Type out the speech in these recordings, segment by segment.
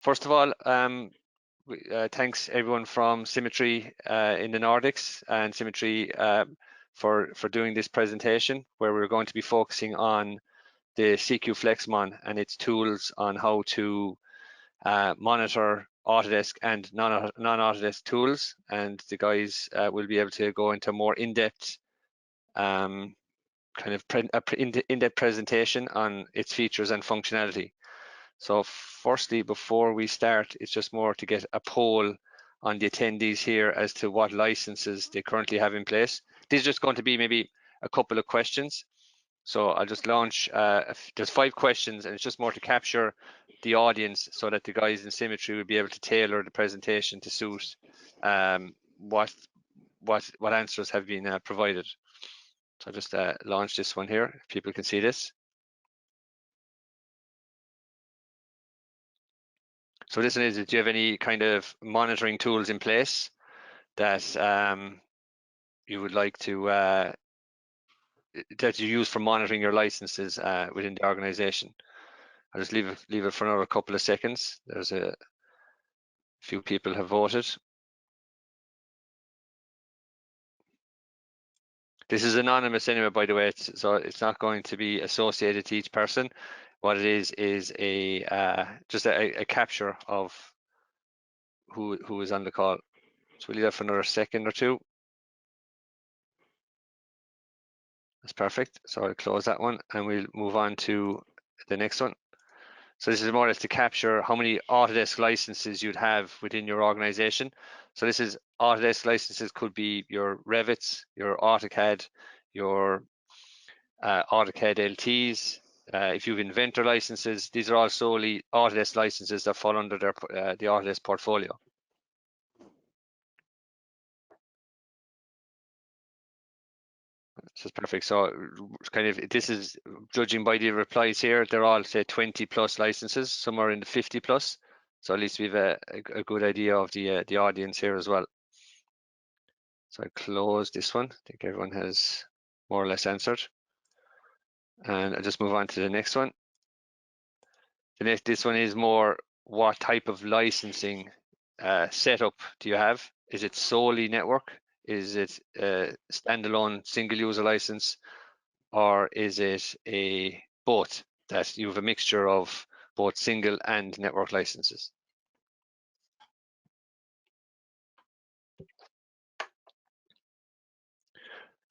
First of all, thanks everyone from Symmetry in the Nordics and Symmetry for doing this presentation, where we're going to be focusing on the CQFlexMon and its tools on how to monitor Autodesk and non-Autodesk tools. And the guys will be able to go into more in-depth in-depth presentation on its features and functionality. So firstly, before we start, it's just more to get a poll on the attendees here as to what licenses they currently have in place. This is just going to be maybe a couple of questions. So I'll just launch, there's 5 questions, and it's just more to capture the audience so that the guys in Symmetry will be able to tailor the presentation to suit what answers have been provided. So I'll just launch this one here, if people can see this. So this one is, do you have any kind of monitoring tools in place that you would like to, that you use for monitoring your licenses within the organization? I'll just leave it for another couple of seconds. There's a few people have voted. This is anonymous anyway, by the way, so it's not going to be associated to each person. What it is just a capture of who is on the call. So we'll leave that for another second or two. That's perfect. So I'll close that one and we'll move on to the next one. So this is more or less to capture how many Autodesk licenses you'd have within your organization. So this is Autodesk licenses, could be your Revits, your AutoCAD, your AutoCAD LTs. If you have Inventor licenses, these are all solely Autodesk licenses that fall under the Autodesk portfolio. So it's perfect. So kind of, this is judging by the replies here, they're all say 20 plus licenses, some are in the 50 plus. So at least we have a good idea of the audience here as well. So I close this one. I think everyone has more or less answered. And I'll just move on to the next one. This one is more, what type of licensing setup do you have? Is it solely network? Is it a standalone single user license? Or is it a both, that you have a mixture of both single and network licenses?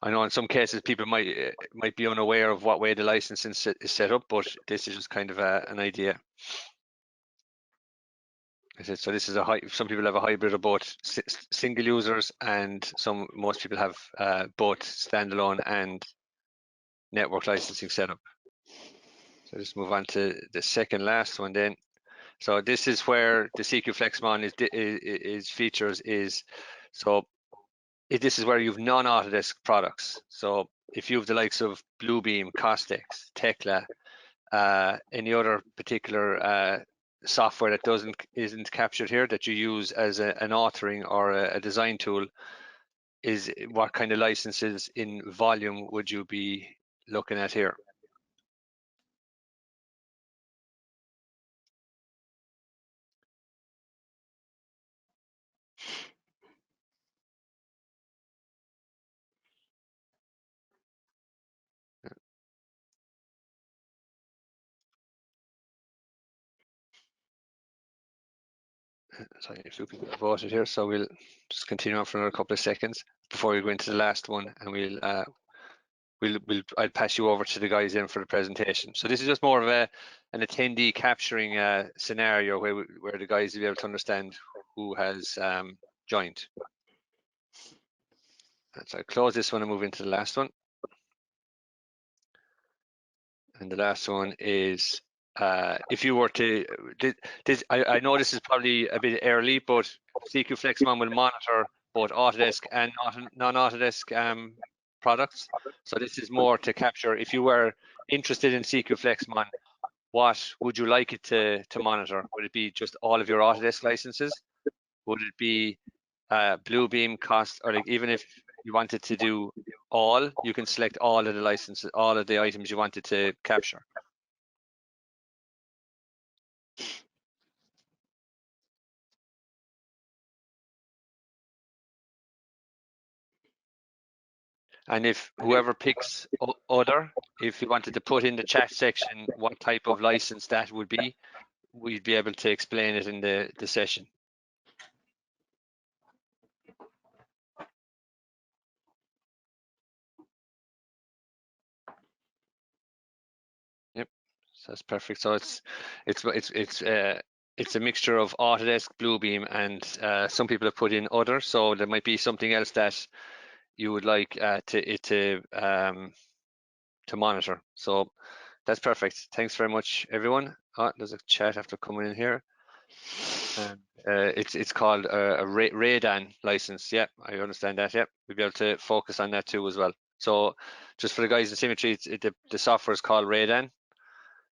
I know in some cases people might be unaware of what way the licensing is set up, but this is just kind of an idea. So this is some people have a hybrid of both single users, and most people have both standalone and network licensing setup. So just move on to the second last one then. So this is where the CQFlexMon is features is, so this is where you've non-Autodesk products. So if you have the likes of Bluebeam, Costex, Tekla, any other particular software that isn't captured here that you use as an authoring or a design tool, is what kind of licenses in volume would you be looking at here? Sorry, if you can vote it here, so we'll just continue on for another couple of seconds before we go into the last one, and I'll pass you over to the guys in for the presentation. So this is just more of an attendee capturing scenario where the guys will be able to understand who has joined. So I'll close this one and move into the last one. And the last one is, if you were to, I know this is probably a bit early, but CQFlexMon will monitor both Autodesk and non-Autodesk products. So this is more to capture, if you were interested in CQFlexMon, what would you like it to monitor? Would it be just all of your Autodesk licenses? Would it be Bluebeam, or like, even if you wanted to do all, you can select all of the licenses, all of the items you wanted to capture. And if whoever picks other, if you wanted to put in the chat section what type of license that would be, we'd be able to explain it in the session. Yep, so that's perfect. So it's a mixture of Autodesk, Bluebeam, and some people have put in other. So there might be something else that you would like to monitor. So that's perfect. Thanks very much, everyone. Oh, there's a chat after coming in here. And it's called a Radan license. Yeah, I understand that. Yeah, we'll be able to focus on that too as well. So just for the guys in Symmetry, the software is called Radan,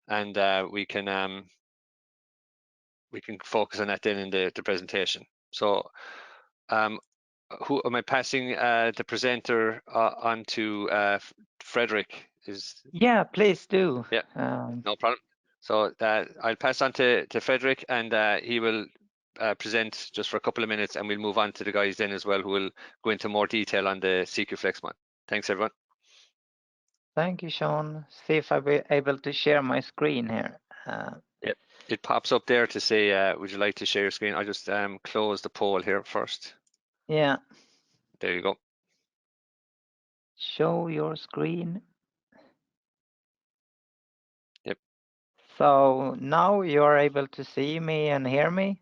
and we can focus on that then in the presentation. So who am I passing the presenter on to? Frederick is. Yeah, please do. Yeah, no problem. So I'll pass on to Frederick, and he will present just for a couple of minutes, and we'll move on to the guys then as well, who will go into more detail on the CQFlexMon. Thanks, everyone. Thank you, Sean. See if I'll be able to share my screen here. Yeah, it pops up there to say, would you like to share your screen? I'll just close the poll here first. Yeah. There you go. Show your screen. Yep. So now you're able to see me and hear me?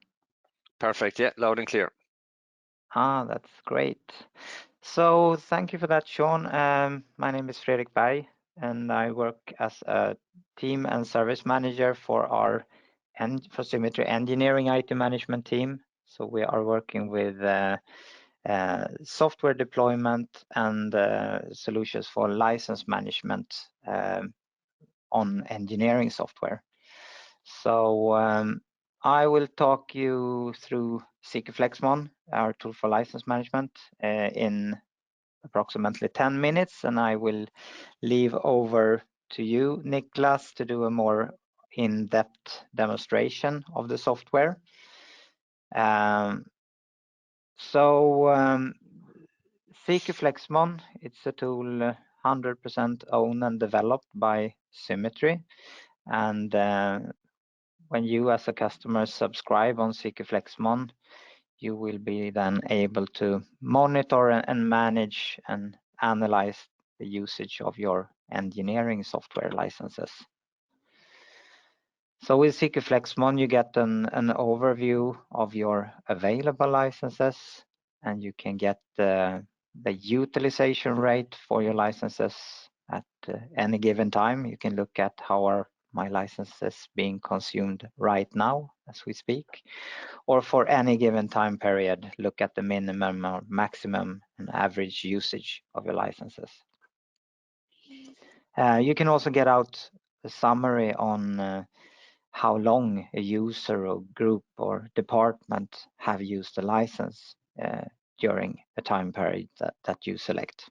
Perfect. Yeah, loud and clear. That's great. So thank you for that, Sean. My name is Fredrik Berg, and I work as a team and service manager for our for Symmetry engineering IT management team. So we are working with software deployment and solutions for license management on engineering software. So I will talk you through CQFlexMon, our tool for license management, in approximately 10 minutes, and I will leave over to you, Niklas, to do a more in-depth demonstration of the software. CQFlexMon, it's a tool 100% owned and developed by Symmetry, and when you as a customer subscribe on CQFlexMon, you will be then able to monitor and manage and analyze the usage of your engineering software licenses. So with CQFlexMon, you get an overview of your available licenses, and you can get the utilization rate for your licenses at any given time. You can look at how are my licenses being consumed right now as we speak, or for any given time period, look at the minimum or maximum and average usage of your licenses. You can also get out a summary on how long a user or group or department have used the license during a time period that you select.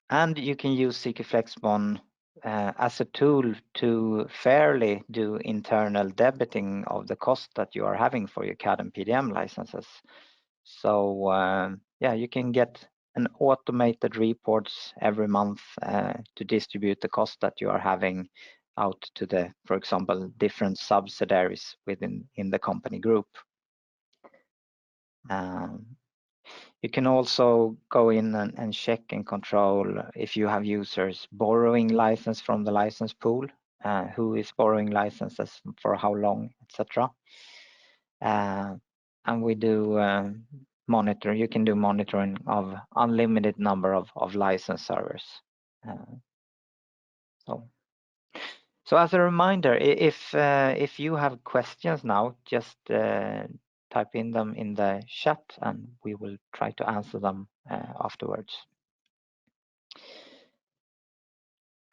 And you can use CQFlexMon as a tool to fairly do internal debiting of the cost that you are having for your CAD and PDM licenses. So yeah, you can get an automated reports every month to distribute the cost that you are having out to the, for example, different subsidiaries within the company group. You can also go in and check and control if you have users borrowing license from the license pool, who is borrowing licenses for how long, etc. And we do monitor. You can do monitoring of unlimited number of license servers. So as a reminder, if you have questions now, just type in them in the chat, and we will try to answer them afterwards.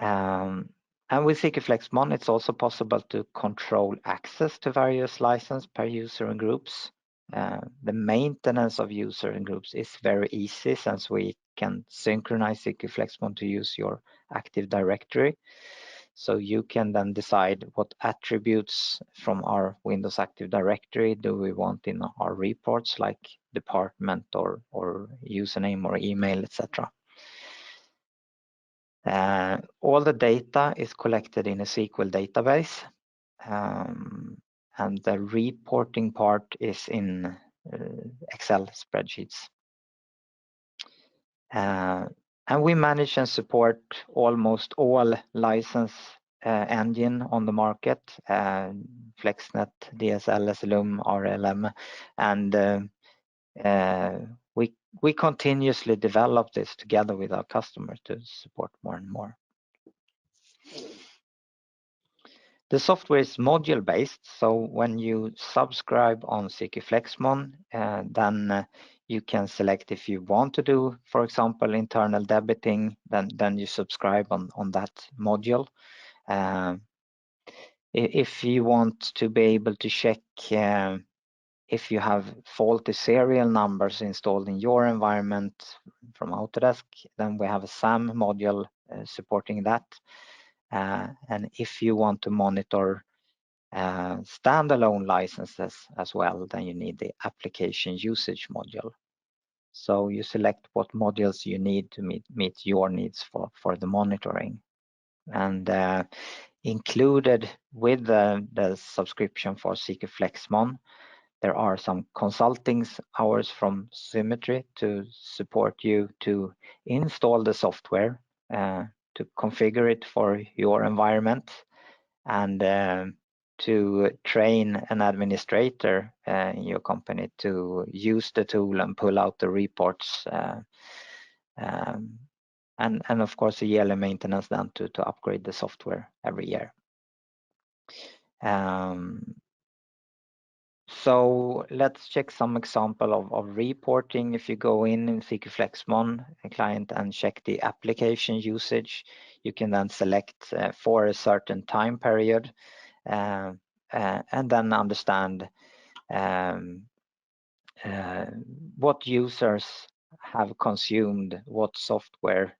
And with CQFlexMon, it's also possible to control access to various licenses per user and groups. The maintenance of user and groups is very easy, since we can synchronize CQFlexMon to use your Active Directory. So you can then decide what attributes from our Windows Active Directory do we want in our reports, like department or username or email, etc. All the data is collected in a SQL database, and the reporting part is in Excel spreadsheets. And we manage and support almost all license engine on the market, FlexNet, DSL, SLUM, RLM, and we continuously develop this together with our customers to support more and more. The software is module based, so when you subscribe on CQFlexMon, then you can select if you want to do, for example, internal debiting, then you subscribe on that module. If you want to be able to check if you have faulty serial numbers installed in your environment from Autodesk, then we have a SAM module supporting that. And if you want to monitor standalone licenses as well, then you need the application usage module. So you select what modules you need to meet your needs for the monitoring. And included with the subscription for CQFlexMon, there are some consulting hours from Symmetry to support you to install the software, to configure it for your environment, and to train an administrator in your company to use the tool and pull out the reports, and of course a yearly maintenance then to upgrade the software every year. So let's check some example of reporting. If you go in CQFlexMon client and check the application usage, you can then select for a certain time period, and then understand what users have consumed what software,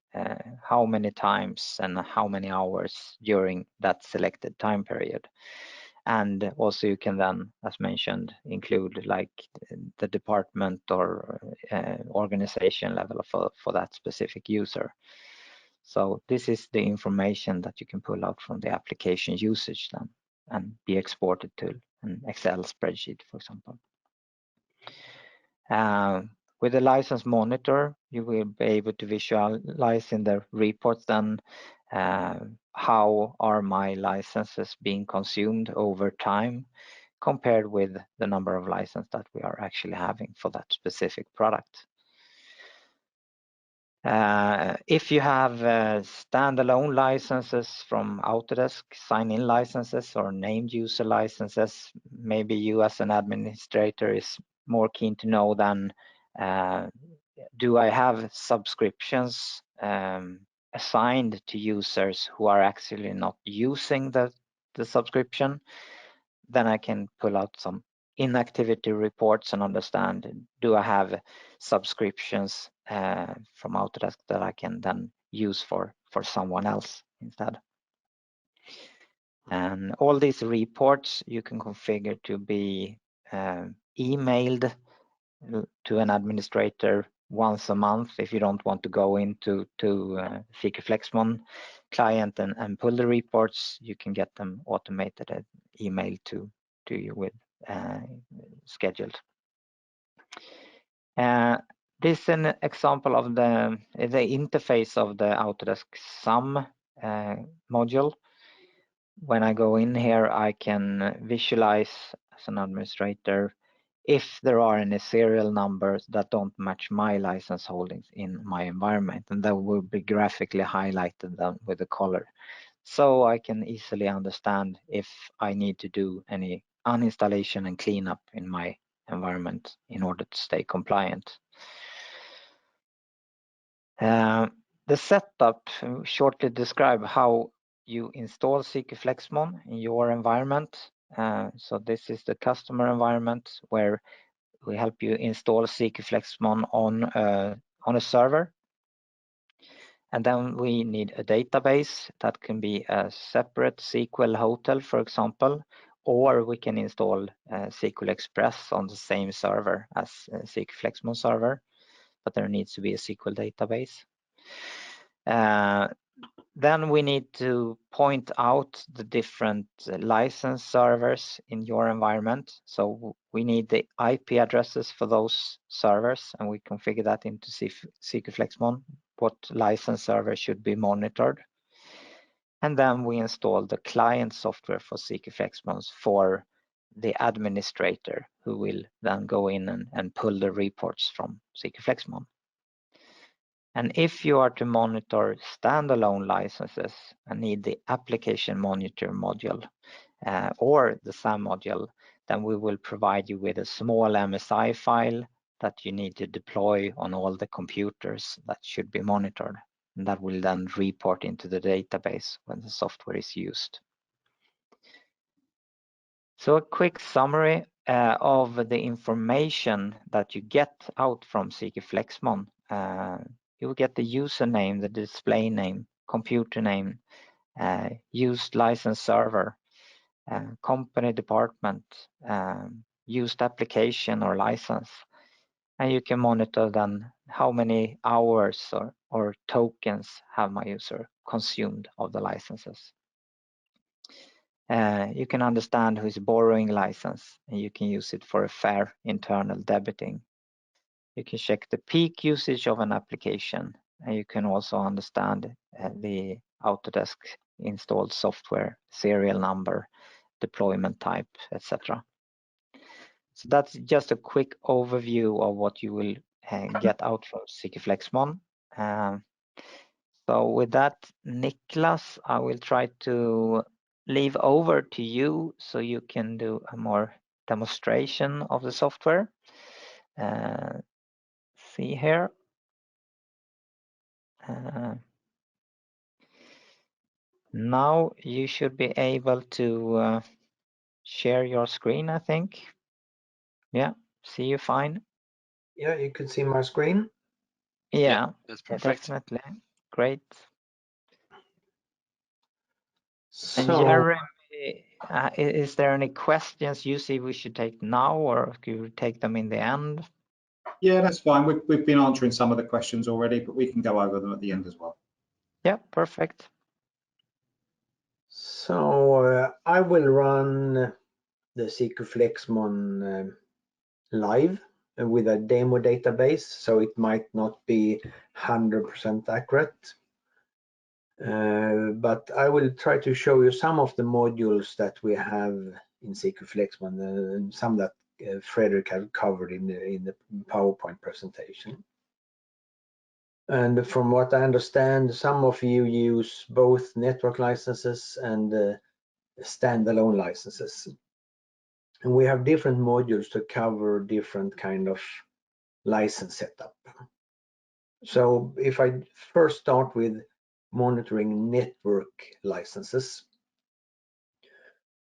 how many times and how many hours during that selected time period. And also you can then, as mentioned, include like the department or organization level for that specific user. So this is the information that you can pull out from the application usage then and be exported to an Excel spreadsheet, for example. With the license monitor, you will be able to visualize in the reports then how are my licenses being consumed over time compared with the number of licenses that we are actually having for that specific product. If you have standalone licenses from Autodesk, sign-in licenses or named user licenses, maybe you as an administrator is more keen to know than do I have subscriptions assigned to users who are actually not using the subscription, then I can pull out some inactivity reports and understand, do I have subscriptions from Autodesk that I can then use for someone else instead. And all these reports you can configure to be emailed to an administrator once a month if you don't want to go into CQFlexMon client and pull the reports. You can get them automated and emailed to you with scheduled. This is an example of the interface of the Autodesk SAM module. When I go in here, I can visualize as an administrator if there are any serial numbers that don't match my license holdings in my environment, and that will be graphically highlighted then with the color. So I can easily understand if I need to do any uninstallation and cleanup in my environment in order to stay compliant. The setup shortly describe how you install CQFlexMon in your environment. So this is the customer environment where we help you install CQFlexMon on a server. And then we need a database that can be a separate SQL hotel, for example, or we can install SQL Express on the same server as CQFlexMon server, but there needs to be a SQL database. Then we need to point out the different license servers in your environment. So we need the IP addresses for those servers, and we configure that into CQFlexMon, what license server should be monitored. And then we install the client software for CQFlexMon for the administrator, who will then go in and pull the reports from CQFlexMon. And if you are to monitor standalone licenses and need the application monitor module or the SAM module, then we will provide you with a small MSI file that you need to deploy on all the computers that should be monitored. And that will then report into the database when the software is used. So a quick summary of the information that you get out from CQFlexMon. You will get the username, the display name, computer name, used license server, company department, used application or license. And you can monitor then how many hours or tokens have my user consumed of the licenses. You can understand who is borrowing license, and you can use it for a fair internal debiting. You can check the peak usage of an application, and you can also understand the Autodesk installed software, serial number, deployment type, etc. So that's just a quick overview of what you will get out from CQFlexMon. So with that, Niklas, I will try to leave over to you so you can do a more demonstration of the software. See here. Now you should be able to share your screen, I think. Yeah, see you fine. Yeah, you can see my screen. Yeah, that's perfect. definitely. Great. And So Jeremy, is there any questions you see we should take now, or could you take them in the end? Yeah, that's fine. We've been answering some of the questions already, but we can go over them at the end as well. Yeah, perfect. So I will run the CQFlexMon live with a demo database, so it might not be 100% accurate. But I will try to show you some of the modules that we have in CQFlexMon, and some that Frederick had covered in the PowerPoint presentation. And from what I understand, some of you use both network licenses and standalone licenses. And we have different modules to cover different kind of license setup. So if I first start with monitoring network licenses.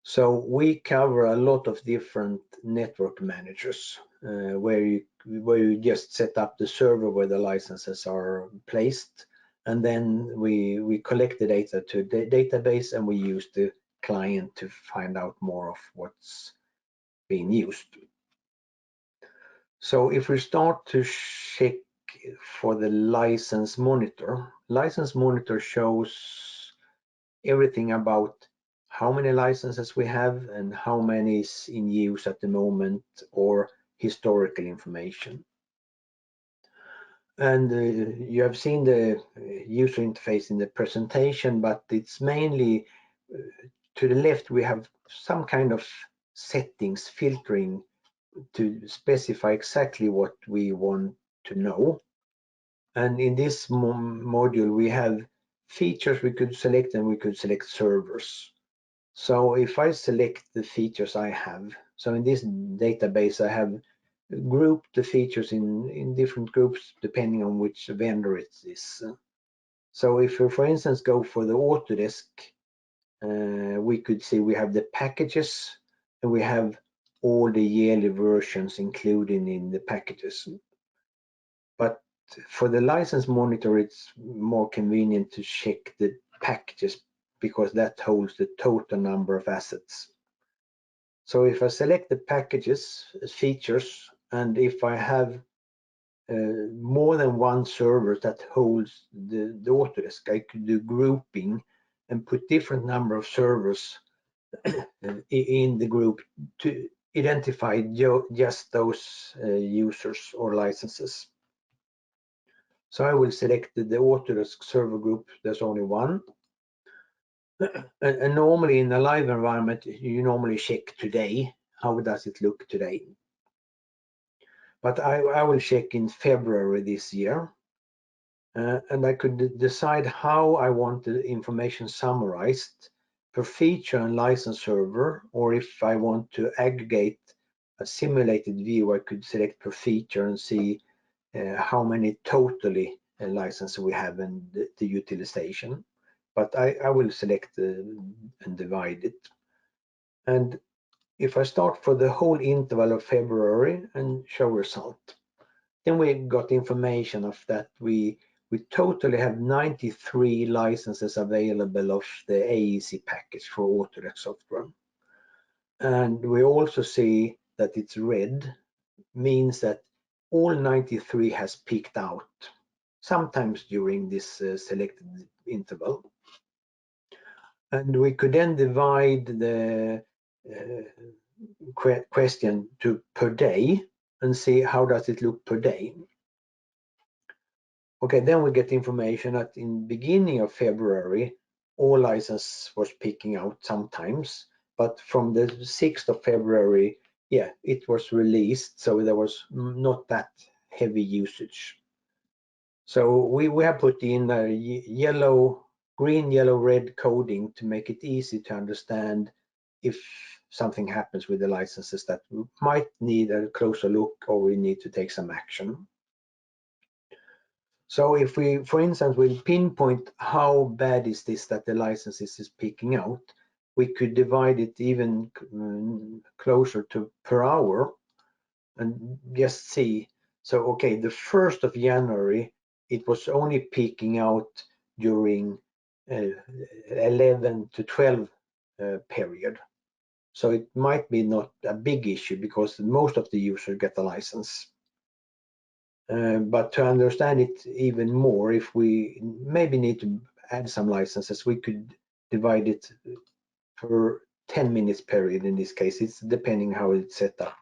So we cover a lot of different network managers where you just set up the server where the licenses are placed, and then we collect the data to the database, and we use the client to find out more of what's being used. So if we start to check for the license monitor shows everything about how many licenses we have and how many is in use at the moment, or historical information. And you have seen the user interface in the presentation, but it's mainly to the left we have some kind of settings filtering to specify exactly what we want to know. And in this module we have features we could select, and we could select servers. So if I select the features I have, so in this database I have grouped the features in different groups depending on which vendor it is. So if we, for instance, go for the Autodesk, we could see we have the packages, and we have all the yearly versions included in the packages. But for the license monitor, it's more convenient to check the packages because that holds the total number of assets. So if I select the packages features, and if I have more than one server that holds the Autodesk, I could do grouping and put different number of servers in the group to identify just those users or licenses. So I will select the Autodesk server group. There's only one. And normally in a live environment, you normally check today. How does it look today? But I will check in February this year. And I could decide how I want the information summarized per feature and license server, or if I want to aggregate a simulated view, I could select per feature and see how many totally licenses we have and the utilization. But I will select and divide it. And if I start for the whole interval of February and show result, then we got information of that we totally have 93 licenses available of the AEC package for Autodesk software. And we also see that it's red, means that all 93 has peaked out, sometimes during this selected interval. And we could then divide the question to per day and see how does it look per day. Okay, then we get information that in beginning of February, all license was peaking out sometimes, but from the 6th of February, yeah, it was released, so there was not that heavy usage. So we have put in a green, yellow, red coding to make it easy to understand if something happens with the licenses that might need a closer look or we need to take some action. So if we, for instance, will pinpoint how bad is this that the licenses is peaking out, we could divide it even closer to per hour and just see. So, okay, the 1st of January, it was only peaking out during 11 to 12 period. So it might be not a big issue because most of the users get the license. But to understand it even more, if we maybe need to add some licenses, we could divide it per 10 minutes period in this case. It's depending how it's set up.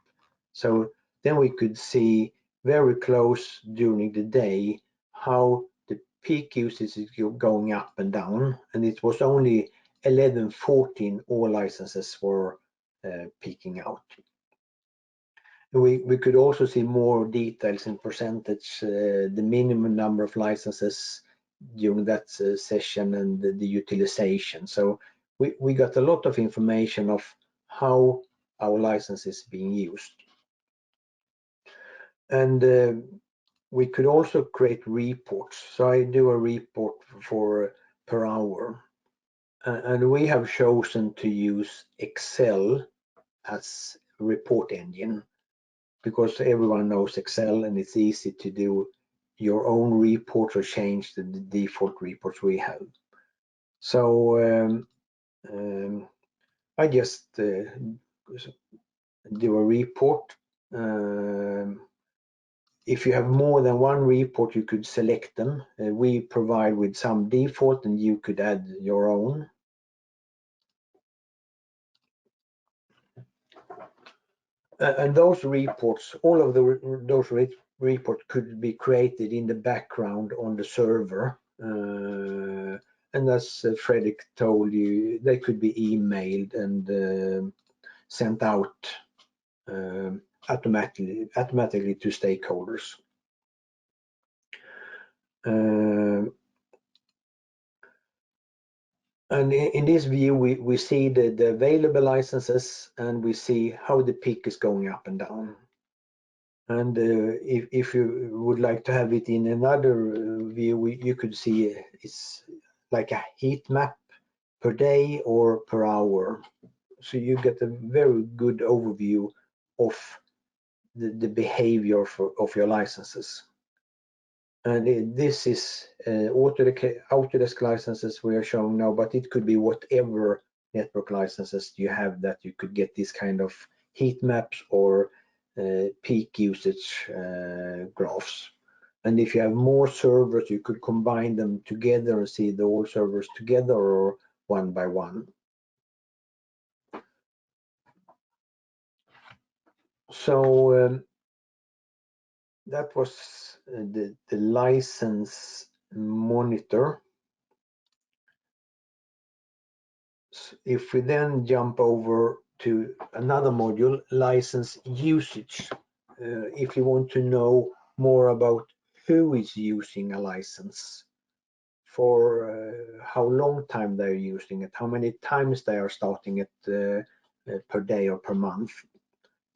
So then we could see very close during the day how the peak usage is going up and down. And it was only 11:14 all licenses were peaking out. We could also see more details in percentage, the minimum number of licenses during that session and the utilization. So we got a lot of information of how our license is being used. And we could also create reports. So I do a report for per hour. And we have chosen to use Excel as report engine, because everyone knows Excel and it's easy to do your own reports or change the default reports we have. So I just do a report. If you have more than one report, you could select them. We provide with some default and you could add your own. And those reports, all of those reports could be created in the background on the server. And as Fredrik told you, they could be emailed and sent out automatically to stakeholders. And in this view, we see the available licenses and we see how the peak is going up and down. And if you would like to have it in another view, you could see it's like a heat map per day or per hour. So you get a very good overview of the behavior of your licenses. And this is Autodesk licenses we are showing now, but it could be whatever network licenses you have that you could get this kind of heat maps or peak usage graphs. And if you have more servers, you could combine them together and see the all servers together or one by one. So that was the license monitor. If we then jump over to another module, license usage, if you want to know more about who is using a license, for how long time they're using it, how many times they are starting it per day or per month.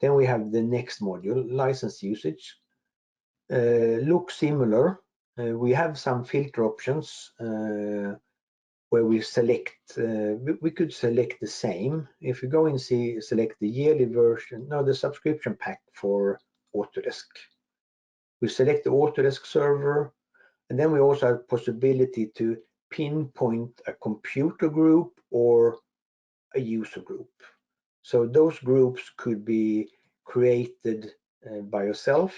Then we have the next module, license usage. Looks similar. We have some filter options where we select, we could select the same. If you go and select the yearly version, no, the subscription pack for Autodesk. We select the Autodesk server, and then we also have possibility to pinpoint a computer group or a user group. So those groups could be created by yourself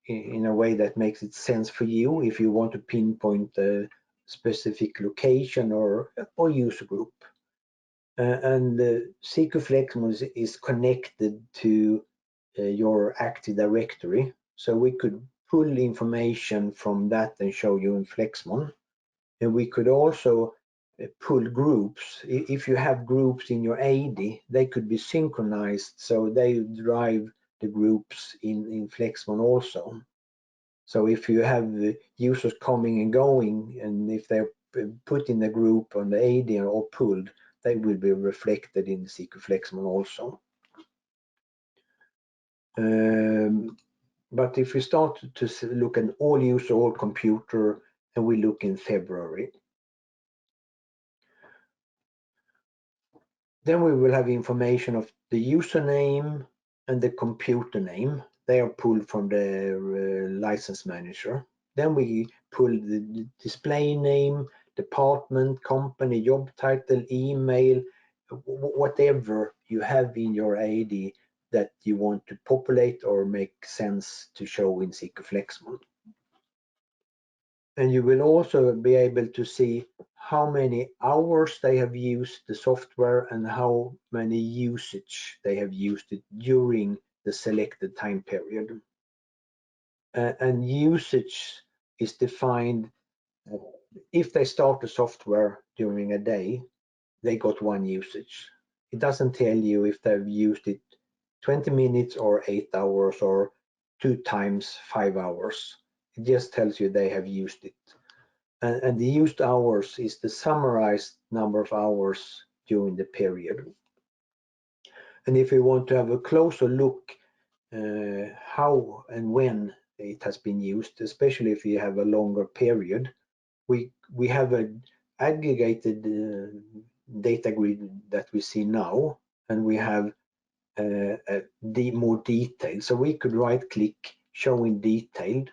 in a way that makes it sense for you if you want to pinpoint a specific location or user group. And CQFlexMon is connected to your Active Directory. So we could pull information from that and show you in Flexmon. And we could also pull groups. If you have groups in your AD, they could be synchronized, so they drive the groups in Flexmon also. So if you have users coming and going, and if they're put in the group on the AD or pulled, they will be reflected in the CQFlexMon also. But if we start to look at all user, all computer, and we look in February, then we will have information of the username and the computer name. They are pulled from the license manager. Then we pull the display name, department, company, job title, email, whatever you have in your AD that you want to populate or make sense to show in CQFlexMon. And you will also be able to see how many hours they have used the software and how many usage they have used it during the selected time period. And usage is defined, if they start the software during a day, they got one usage. It doesn't tell you if they've used it 20 minutes or 8 hours or 2 times 5 hours. It just tells you they have used it. And the used hours is the summarized number of hours during the period. And if we want to have a closer look how and when it has been used, especially if you have a longer period, we have an aggregated data grid that we see now, and we have more detail. So we could right click, show in detailed.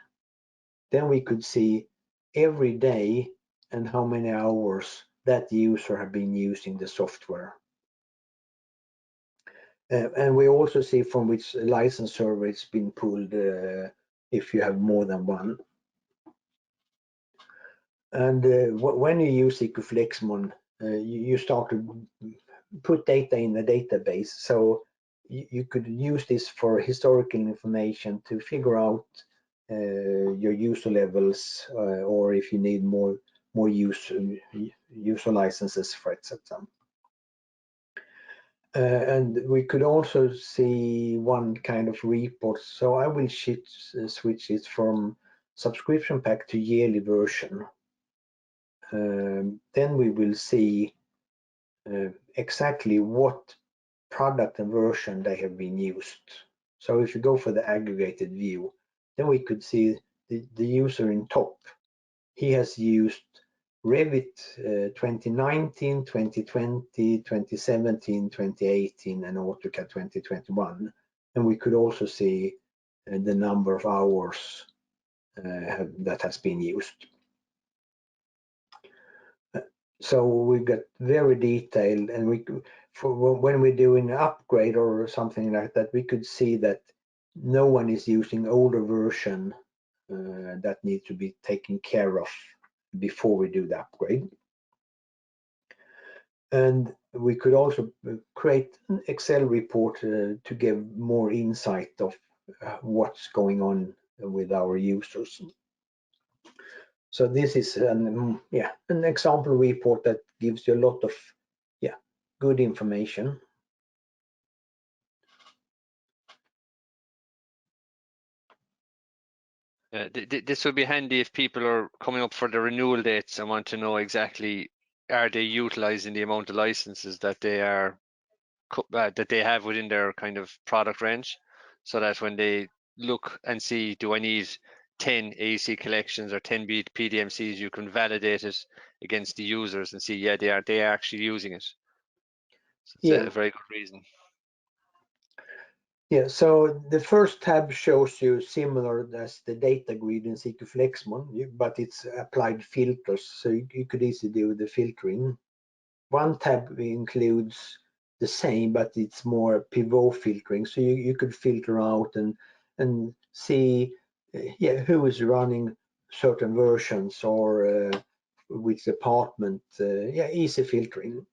Then we could see every day and how many hours that user have been using the software. And we also see from which license server it's been pulled if you have more than one. And when you use CQFlexMon, you start to put data in the database. So you could use this for historical information to figure out your user levels, or if you need more user licenses for etc. And we could also see one kind of report. So I will switch it from subscription pack to yearly version. Then we will see exactly what product and version they have been used. So if you go for the aggregated view, then we could see the user in top. He has used Revit 2019, 2020, 2017, 2018, and AutoCAD 2021. And we could also see the number of hours that has been used. So we got very detailed, and when we're doing an upgrade or something like that, we could see that no one is using older version that needs to be taken care of before we do the upgrade. And we could also create an Excel report to give more insight of what's going on with our users. So this is an example report that gives you a lot of good information. This would be handy if people are coming up for the renewal dates and want to know exactly, are they utilizing the amount of licenses that they are that they have within their kind of product range, so that when they look and see, do I need 10 AEC collections or 10 PDMCs, you can validate it against the users and see, yeah, they are actually using it. So it's a very good reason. Yeah, so the first tab shows you similar as the data grid in CQFlexMon, but it's applied filters, so you could easily do the filtering. One tab includes the same, but it's more pivot filtering, so you could filter out and see who is running certain versions or which department. Easy filtering.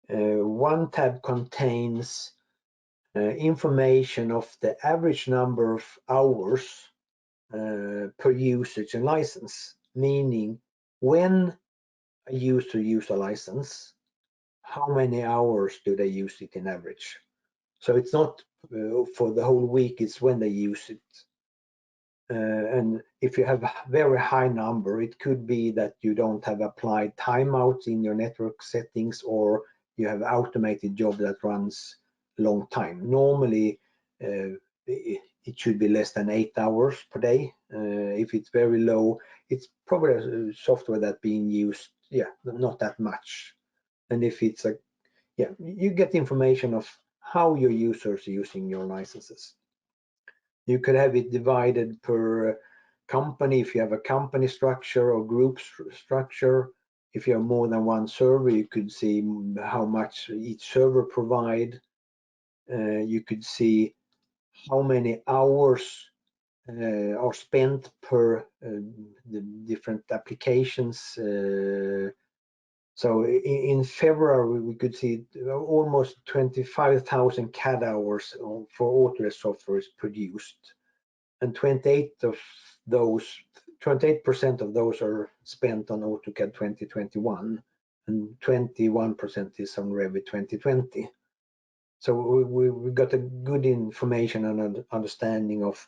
One tab contains information of the average number of hours per usage and license, meaning when a user uses a license, how many hours do they use it in average. So it's not for the whole week, it's when they use it. And if you have a very high number, it could be that you don't have applied timeouts in your network settings, or you have automated job that runs long time. Normally, it should be less than 8 hours per day. If it's very low, it's probably a software that's being used, not that much. And if it's you get information of how your users are using your licenses. You could have it divided per company if you have a company structure or group structure. If you have more than one server, you could see how much each server provide. You could see how many hours are spent per the different applications. So in February, we could see almost 25,000 CAD hours for Autodesk software is produced, and 28% of those are spent on AutoCAD 2021, and 21% is on Revit 2020. So we got a good information and understanding of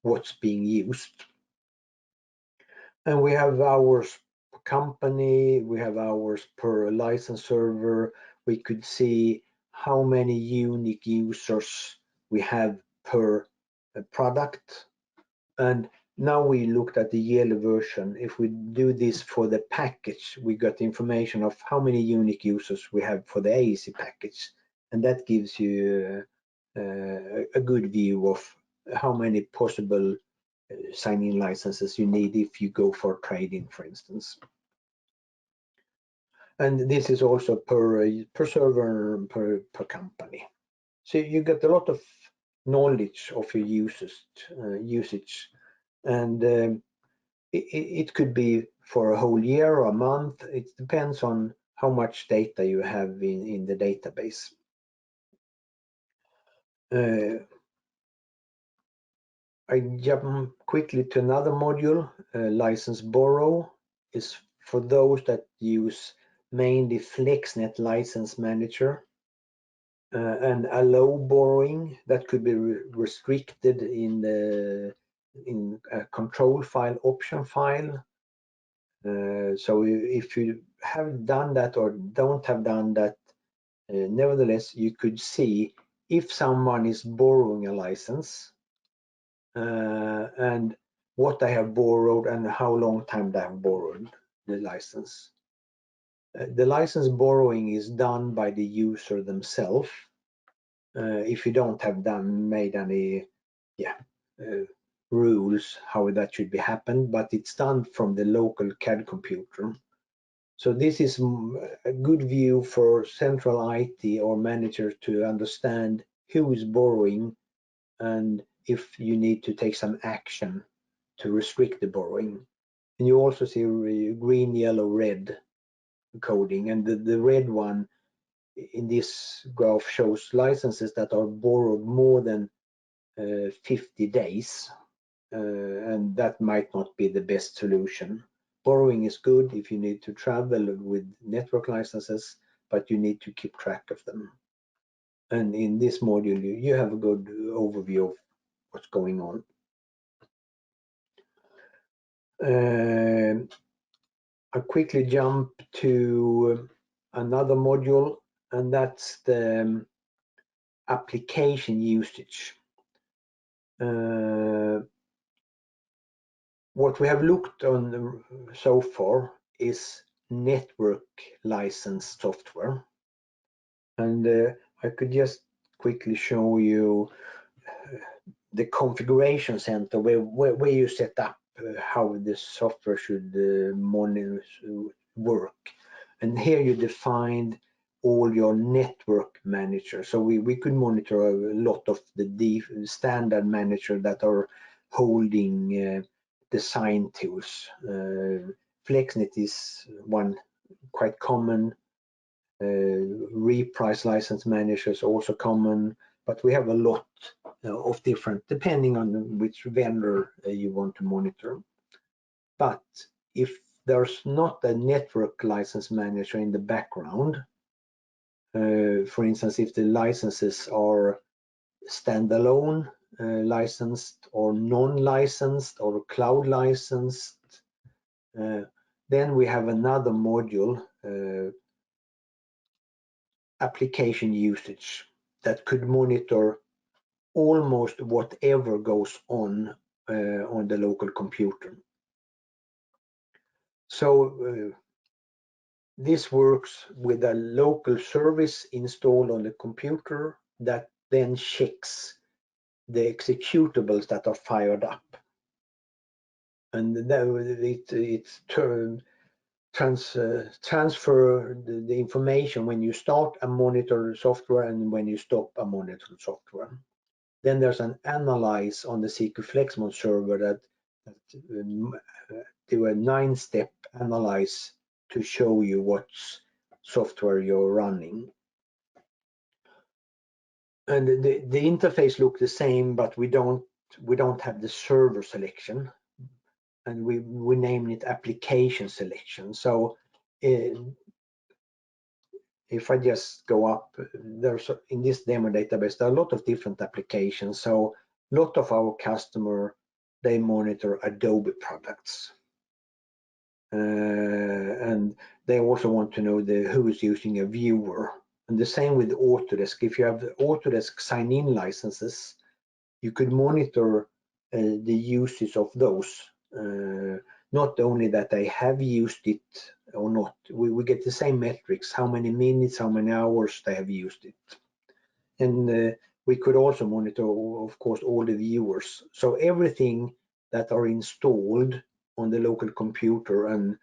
what's being used. And we have hours per company, we have hours per license server. We could see how many unique users we have per product. And now we looked at the yearly version. If we do this for the package, we got information of how many unique users we have for the AEC package. And that gives you a good view of how many possible sign-in licenses you need if you go for trading, for instance. And this is also per server, per company. So you get a lot of knowledge of your usage, and it could be for a whole year or a month. It depends on how much data you have in the database. I jump quickly to another module. License borrow is for those that use mainly FlexNet License Manager, and allow borrowing that could be restricted in a control file, option file. So if you have done that or don't have done that, nevertheless, you could see if someone is borrowing a license, and what they have borrowed and how long time they have borrowed the license. The license borrowing is done by the user themselves. If you don't have made any rules how that should be happened, but it's done from the local CAD computer. So this is a good view for central IT or manager to understand who is borrowing and if you need to take some action to restrict the borrowing. And you also see green, yellow, red coding, and the red one in this graph shows licenses that are borrowed more than 50 days, and that might not be the best solution. Borrowing is good if you need to travel with network licenses, but you need to keep track of them. And in this module, you have a good overview of what's going on. I'll quickly jump to another module, and that's the application usage. What we have looked on so far is network licensed software, and I could just quickly show you the configuration center where you set up how the software should work. And here you defined all your network managers. So we could monitor a lot of the standard manager that are holding design tools. FlexNet is one quite common. Reprise license managers also common, but we have a lot of different, depending on which vendor you want to monitor. But if there's not a network license manager in the background, for instance, if the licenses are standalone licensed or non-licensed or cloud licensed, then we have another module, application usage, that could monitor almost whatever goes on the local computer. So this works with a local service installed on the computer that then checks the executables that are fired up, and it transfer the information when you start a monitor software and when you stop a monitor software. Then there's an analyze on the CQFlexMon server that do a 9-step analyze to show you what software you're running. And the interface looks the same, but we don't have the server selection, and we name it application selection. So if I just go up, there's in this demo database there are a lot of different applications. So a lot of our customer, they monitor Adobe products, and they also want to know who is using a viewer. And the same with Autodesk. If you have the Autodesk sign-in licenses, you could monitor the usage of those. Not only that they have used it or not, we get the same metrics, how many minutes, how many hours they have used it. And we could also monitor, of course, all the viewers. So everything that are installed on the local computer and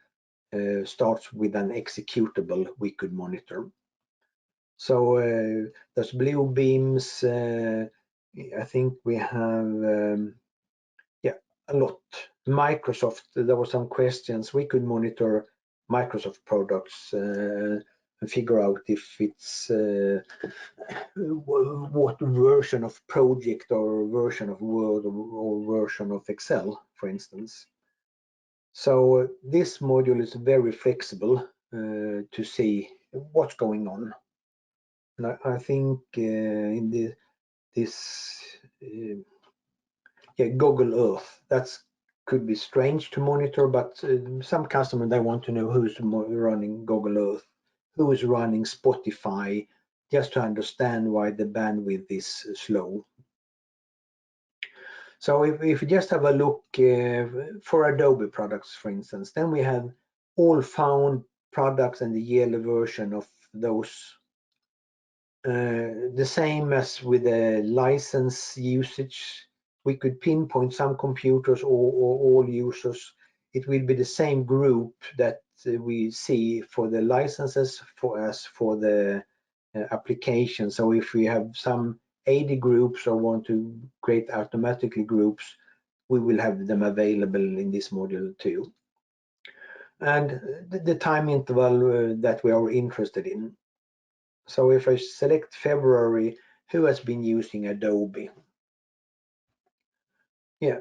starts with an executable, we could monitor. So there's blue beams. I think we have a lot. Microsoft, there were some questions. We could monitor Microsoft products and figure out if it's what version of project or version of Word or version of Excel, for instance. So this module is very flexible to see what's going on. And I think in this Google Earth, that's could be strange to monitor, but some customers, they want to know who's running Google Earth, who is running Spotify, just to understand why the bandwidth is slow. So if we just have a look for Adobe products, for instance, then we have all found products and the yearly version of those. The same as with the license usage. we could pinpoint some computers or all users. It will be the same group that we see for the licenses as for the application. So if we have some 80 groups or want to create automatically groups, we will have them available in this module too. And the time interval that we are interested in. So if I select February, who has been using Adobe? Yeah,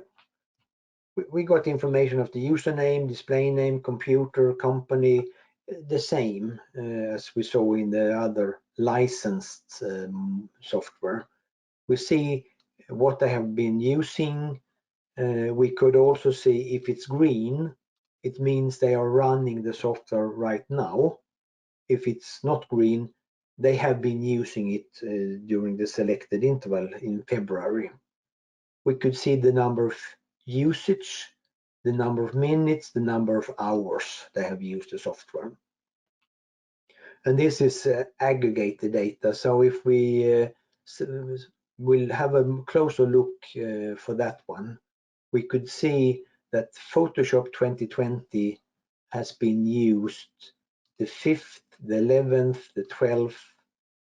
we got information of the username, display name, computer, company, the same as we saw in the other licensed software. We see what they have been using. We could also see if it's green, it means they are running the software right now. If it's not green, they have been using it during the selected interval in February. We could see the number of usage, the number of minutes, the number of hours they have used the software. And this is aggregated data. So if we will have a closer look for that one, we could see that Photoshop 2020 has been used the 5th, the 11th, the 12th,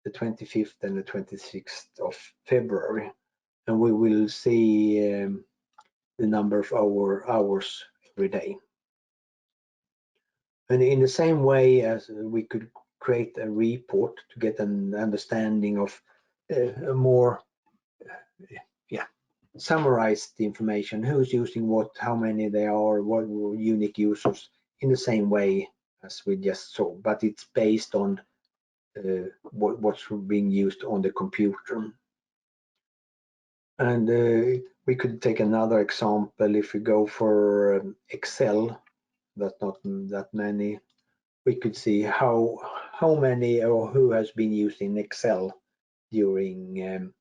the 25th, and the 26th of February. And we will see the number of hours every day. And in the same way as we could create a report to get an understanding of more summarized information, who's using what, how many they are, what unique users, in the same way as we just saw, but it's based on what's being used on the computer. And we could take another example. If we go for Excel, that's not that many, we could see how many or who has been using Excel during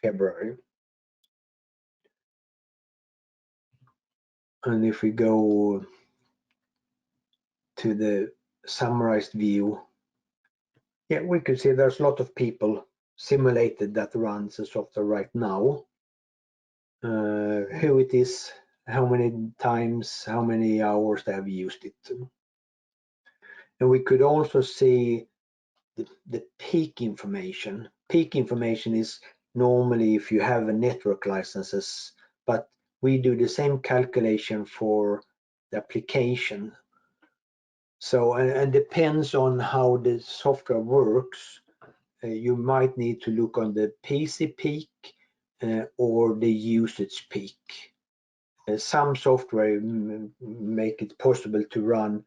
February. And if we go to the summarized view, yeah, we could see there's a lot of people simulated that runs the software right now. Who it is, how many times, how many hours they have used it. And we could also see the peak information. Peak information is normally if you have a network licenses, but we do the same calculation for the application. So, and depends on how the software works, you might need to look on the PC peak or the usage peak. Some software make it possible to run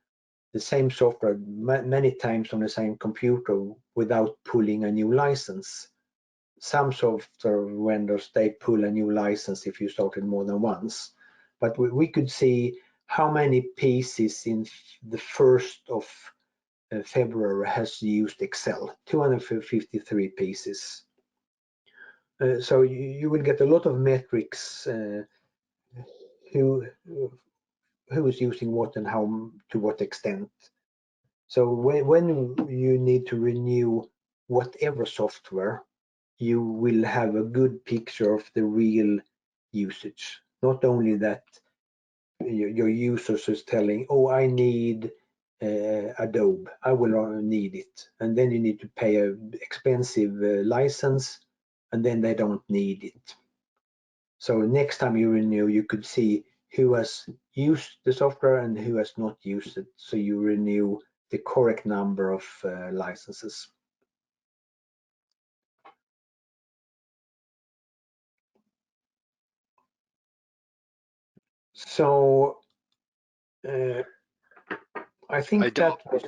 the same software many times on the same computer without pulling a new license. Some software vendors, they pull a new license if you started more than once. But we could see how many pieces in the 1st of February has used Excel, 253 pieces. So you will get a lot of metrics, who is using what and how, to what extent. So when you need to renew whatever software, you will have a good picture of the real usage. Not only that your users is telling, oh, I need Adobe, I will need it. And then you need to pay an expensive license, and then they don't need it. So next time you renew, you could see who has used the software and who has not used it. So you renew the correct number of licenses. So I think that was...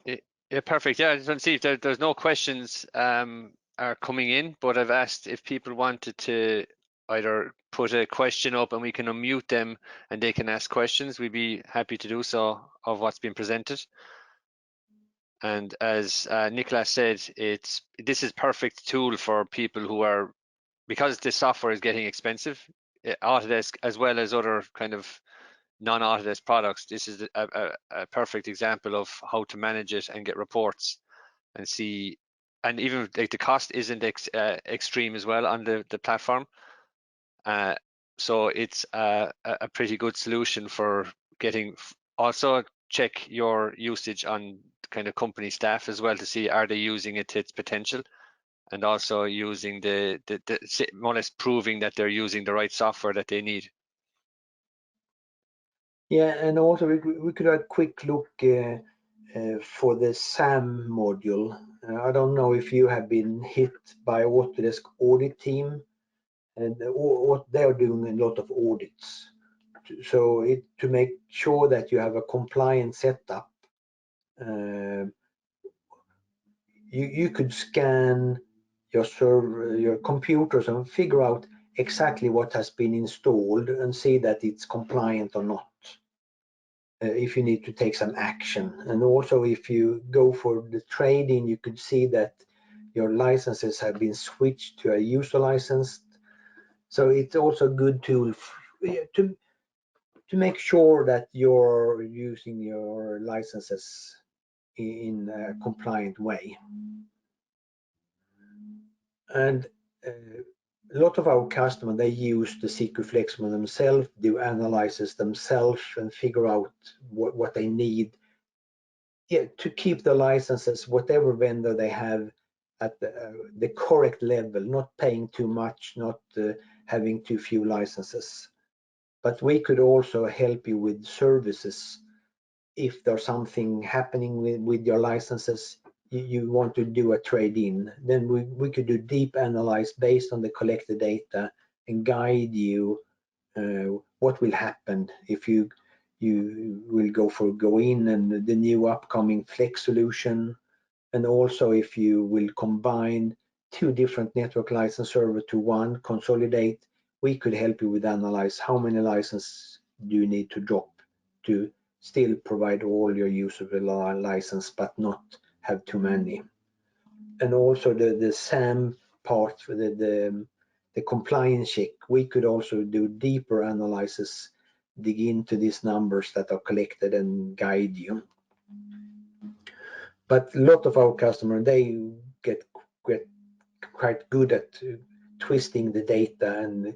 Yeah, perfect. Yeah, I just want to see if there's no questions are coming in, but I've asked if people wanted to either put a question up and we can unmute them and they can ask questions. We'd be happy to do so of what's been presented. And as Nicolas said, this is perfect tool for people who are, because this software is getting expensive, Autodesk as well as other kind of non-Autodesk products. This is a perfect example of how to manage it and get reports and see, and even like the cost isn't extreme as well on the platform. So it's a pretty good solution for getting. Also check your usage on kind of company staff as well to see are they using it to its potential, and also using the more or less proving that they're using the right software that they need. Yeah, and also we could have a quick look for the SAM module. I don't know if you have been hit by Autodesk audit team, and what they are doing a lot of audits. So to make sure that you have a compliant setup, you could scan your server, your computers, and figure out exactly what has been installed and see that it's compliant or not. If you need to take some action, and also if you go for the trade-in, you could see that your licenses have been switched to a user license. So it's also a good tool to make sure that you're using your licenses in a compliant way. And a lot of our customers, they use the CQFlexMon themselves, do analysis themselves, and figure out what they need, yeah, to keep the licenses, whatever vendor they have, at the correct level, not paying too much, not having too few licenses. But we could also help you with services. If there's something happening with your licenses, you want to do a trade-in, then we could do deep analyze based on the collected data and guide you what will happen if you will go in and the new upcoming Flex solution, and also if you will combine two different network license server to one, consolidate. We could help you with analyze how many licenses do you need to drop to still provide all your usable license but not have too many. And also the SAM part for the compliance check, we could also do deeper analysis, dig into these numbers that are collected and guide you. But a lot of our customers, they get quite good at twisting the data and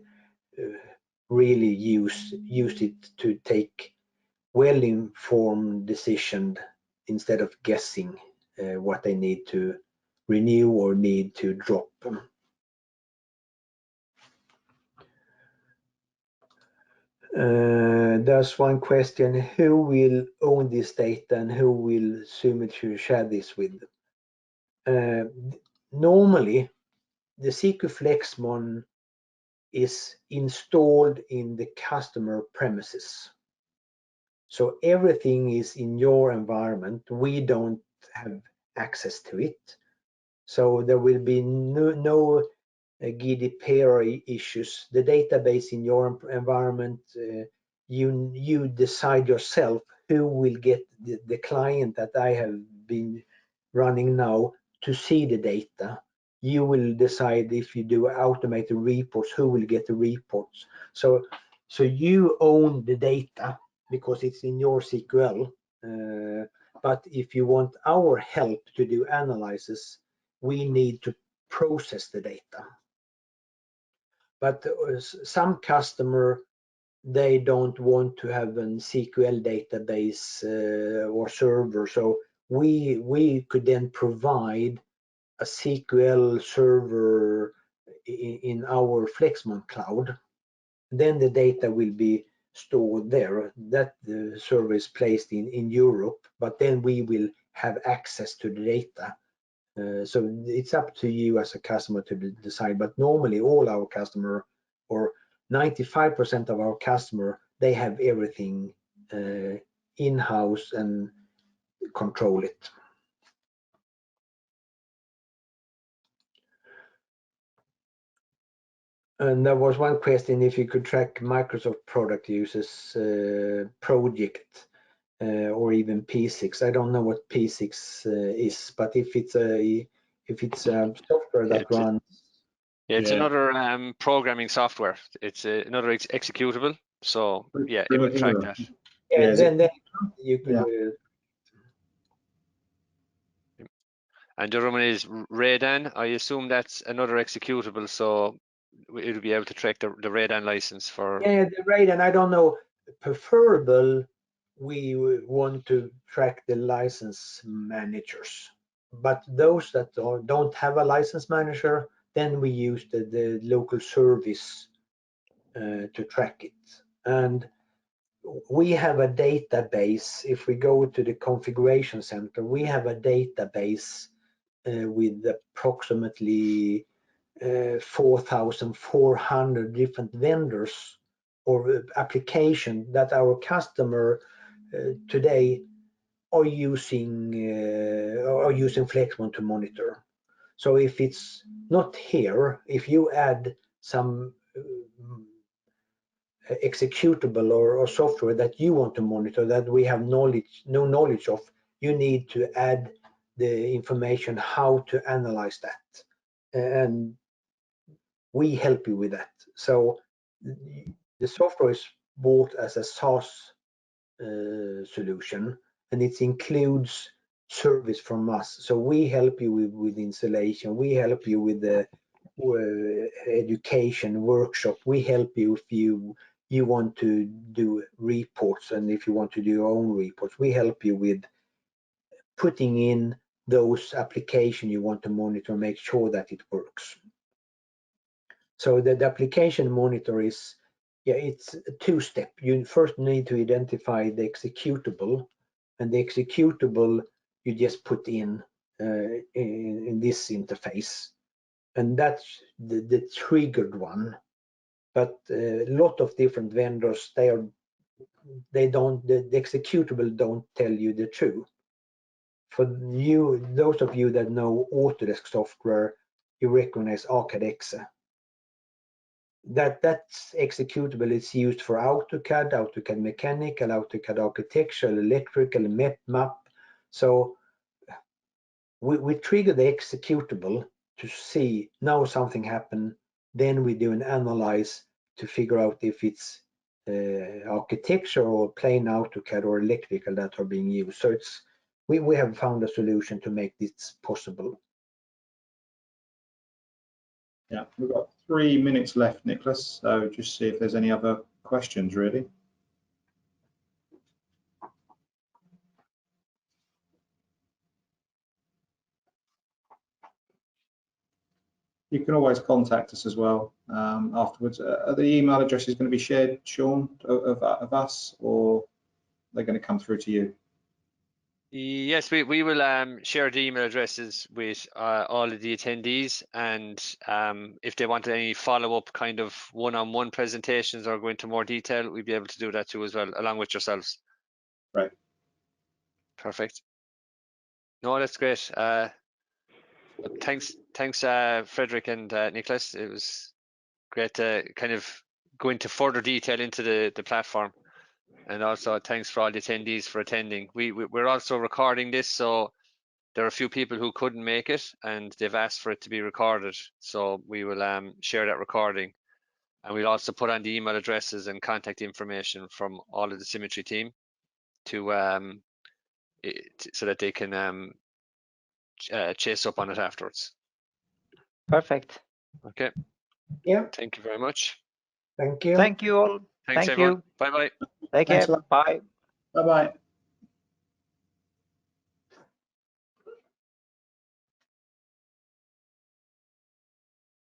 really use it to take well-informed decisions instead of guessing what they need to renew or need to drop. There's one question: who will own this data and who will assume to share this with? Normally, the CQFlexMon is installed in the customer premises. So everything is in your environment. We don't have access to it. So there will be no GDPR issues. The database in your environment, you decide yourself who will get the client that I have been running now to see the data. You will decide if you do automated reports, who will get the reports. So you own the data because it's in your SQL. But if you want our help to do analysis, we need to process the data. But some customer, they don't want to have an SQL database or server, so we could then provide a SQL server in our FlexMon cloud. Then the data will be stored there. That server is placed in Europe, but then we will have access to the data. So it's up to you as a customer to decide, but normally all our customer, or 95% of our customer, they have everything in-house and control it. And there was one question if you could track Microsoft product users, project, or even P6. I don't know what P6 is, but if it's a software that runs. Yeah, it's another programming software. It's another executable. So yeah, it will track that. Yeah, then you could. And the other one is Radan. I assume that's another executable. So it'll be able to track the radon license for. Yeah, the radon, I don't know, preferable, we want to track the license managers. But those that don't have a license manager, then we use the local service to track it. And we have a database. If we go to the configuration center, we have a database with approximately 4,400 different vendors or application that our customer today are using FlexMon to monitor. So if it's not here, if you add some executable or software that you want to monitor that we have no knowledge of, you need to add the information how to analyze that, and we help you with that. So the software is bought as a SaaS solution, and it includes service from us. So we help you with installation, we help you with the education workshop, we help you if you want to do reports, and if you want to do your own reports, we help you with putting in those applications you want to monitor, make sure that it works. So the application monitor is, it's a two-step. You first need to identify the executable, and the executable you just put in this interface, and that's the triggered one. But a lot of different vendors, the executable don't tell you the truth. For you, those of you that know Autodesk software, you recognize Arcad Exe. That's executable. It's used for AutoCAD, AutoCAD Mechanical, AutoCAD Architectural, Electrical, map. So we trigger the executable to see now something happened. Then we do an analyze to figure out if it's architecture or plain AutoCAD or electrical that are being used. So we have found a solution to make this possible. Yeah, we've got 3 minutes left, Nicholas. So just see if there's any other questions, really. You can always contact us as well afterwards. Are the email addresses going to be shared, Sean, of us, or they're going to come through to you? Yes, we will share the email addresses with all of the attendees, and if they want any follow-up kind of one-on-one presentations or go into more detail, we'll be able to do that too as well, along with yourselves. Right. Perfect. No, that's great. Thanks, Frederick and Nicholas. It was great to kind of go into further detail into the platform. And also thanks for all the attendees for attending. We're also recording this, so there are a few people who couldn't make it and they've asked for it to be recorded. So we will share that recording, and we'll also put on the email addresses and contact information from all of the Symmetry team to so that they can chase up on it afterwards. Perfect. Okay. Yeah. Thank you very much. Thank you. Thank you all. Thanks, Thank everyone. you. Bye-bye. Take Thanks care. a lot. Bye. Bye-bye.